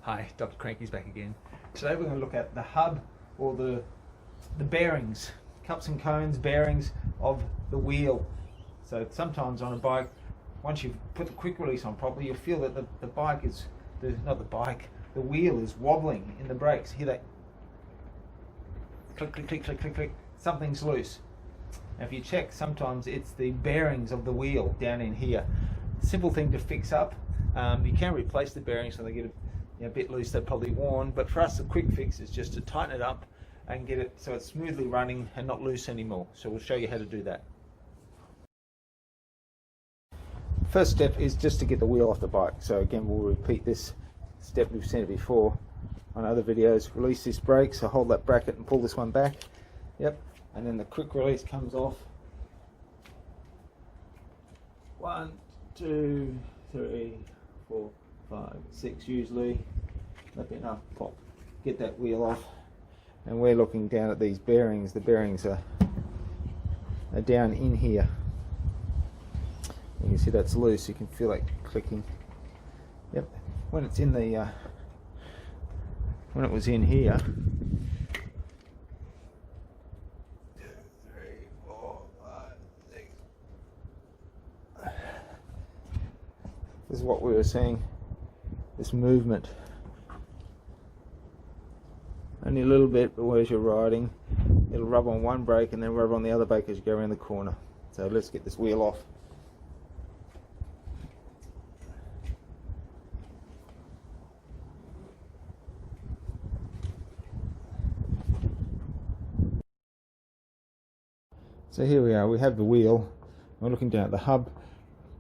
Hi, Dr. Cranky's back again. Today we're going to look at the hub or the bearings, cups and cones, bearings of the wheel. So sometimes on a bike, once you've put the quick release on properly, you'll feel that the wheel is wobbling in the brakes. Hear that? Click, click, click, click, click, click. Something's loose. Now if you check, sometimes it's the bearings of the wheel down in here. Simple thing to fix up. You can replace the bearings so they get a bit loose, they're probably worn, but for us the quick fix is just to tighten it up and get it so it's smoothly running and not loose anymore. So we'll show you how to do that. First step is just to get the wheel off the bike. So again, we'll repeat this step we've seen it before on other videos. Release this brake, so hold that bracket and pull this one back. Yep, and then the quick release comes off. 1, 2, 3, 4, 5, 6 usually. That'd be enough. Pop, get that wheel off, and we're looking down at these bearings. The bearings are down in here. You can see that's loose. You can feel it clicking. Yep. When it's in the when it was in here. 2, 3, 4, 5, 6. This is what we were saying. This movement. Only a little bit, but as you're riding, it'll rub on one brake and then rub on the other brake as you go around the corner. So let's get this wheel off. So here we are, we have the wheel. We're looking down at the hub.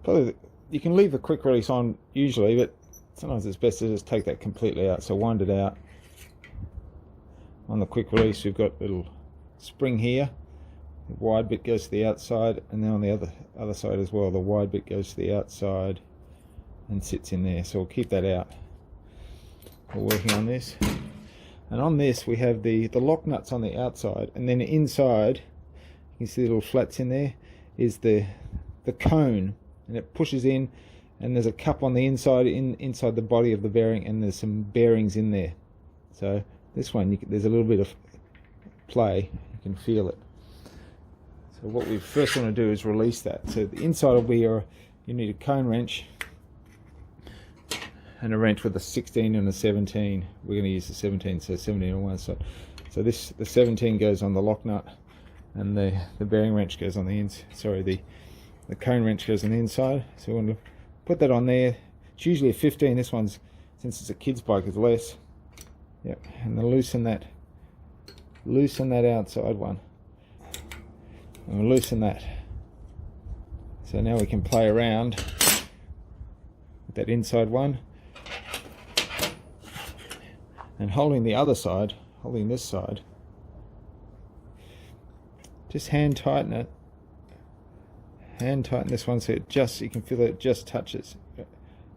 Probably you can leave the quick release on usually, but sometimes it's best to just take that completely out. So wind it out. On the quick release we've got a little spring here. The wide bit goes to the outside, and then on the other side as well, the wide bit goes to the outside and sits in there. So we'll keep that out. We're working on this. And on this we have the lock nuts on the outside, and then inside, you can see the little flats in there, is the cone, and it pushes in, and there's a cup on the inside, inside the body of the bearing, and there's some bearings in there. So this one, there's a little bit of play, you can feel it. So what we first want to do is release that. So the inside will be you need a cone wrench and a wrench with a 16 and a 17. We're going to use the 17, so 17 on one side. So the 17 goes on the lock nut, and the bearing wrench goes on the inside. Sorry, the cone wrench goes on the inside. So we want to put that on there. It's usually a 15. This one's, since it's a kid's bike, is less. Yep, and then loosen that outside one, and we'll loosen that. So now we can play around with that inside one, and holding the other side, holding this side, just hand tighten it. Hand tighten this one so you can feel it just touches.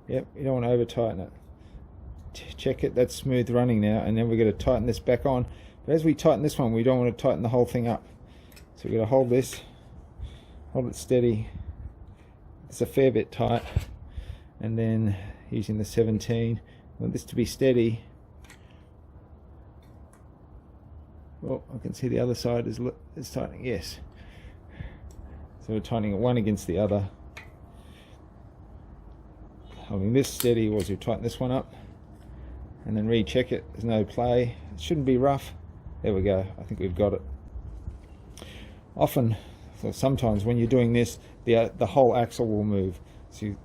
Yep, you don't want to over tighten it. Check it, that's smooth running now, and then we're going to tighten this back on. But as we tighten this one, we don't want to tighten the whole thing up. So we're going to hold this, hold it steady. It's a fair bit tight, and then using the 17, I want this to be steady. Well, I can see the other side is tightening, yes. So we're tightening it one against the other. Holding this steady as we tighten this one up. And then recheck it, there's no play. It shouldn't be rough. There we go, I think we've got it. Often, so sometimes when you're doing this, the whole axle will move. So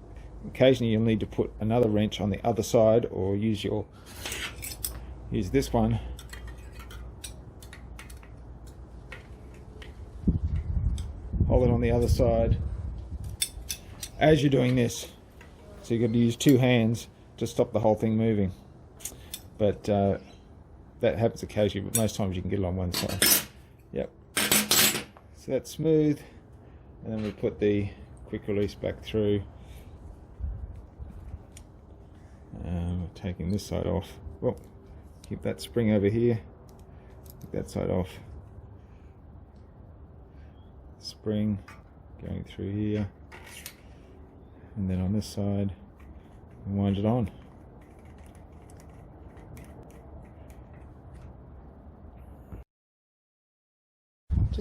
occasionally you'll need to put another wrench on the other side, or use this one. Hold it on the other side as you're doing this. So you've got to use two hands to stop the whole thing moving. But that happens occasionally, but most times you can get it on one side. Yep. So that's smooth. And then we put the quick release back through. We're taking this side off. Well, keep that spring over here. Take that side off. Spring going through here. And then on this side, wind it on.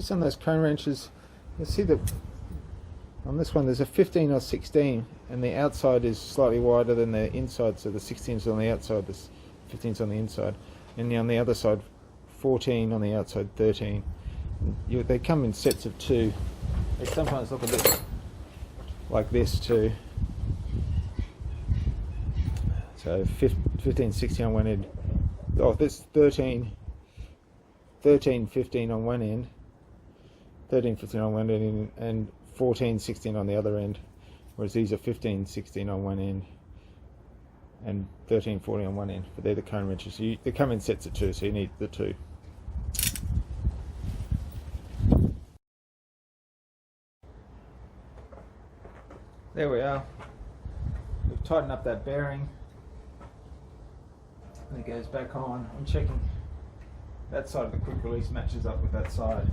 just on those cone wrenches, you'll see that on this one there's a 15 or 16, and the outside is slightly wider than the inside, so the 16 is on the outside, the 15 is on the inside, and on the other side 14 on the outside, 13. They come in sets of 2. They sometimes look a bit like this too. So 15, 16 on one end. Oh, this 13, 15 on one end, 13, 15 on one end, and 14, 16 on the other end. Whereas these are 15, 16 on one end, and 13, 14 on one end. But they're the cone wrenches. They come in sets of 2, so you need the 2. There we are. We've tightened up that bearing. And it goes back on. I'm checking that side of the quick release matches up with that side.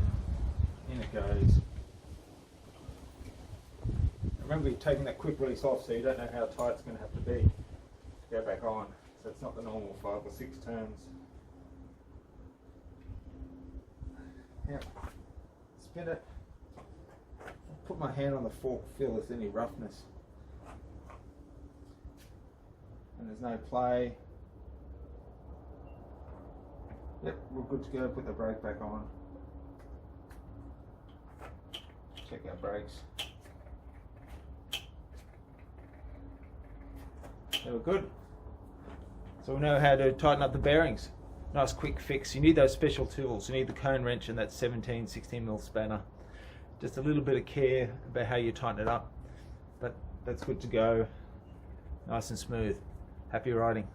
In it goes. Remember, you're taking that quick release off, so you don't know how tight it's going to have to be to go back on. So it's not the normal 5 or 6 turns. Yep. Spin it. Put my hand on the fork, feel if there's any roughness. And there's no play. Yep, we're good to go. Put the brake back on. Check our brakes. They were good. So we know how to tighten up the bearings. Nice quick fix. You need those special tools. You need the cone wrench and that 17, 16mm spanner. Just a little bit of care about how you tighten it up. But that's good to go. Nice and smooth. Happy riding.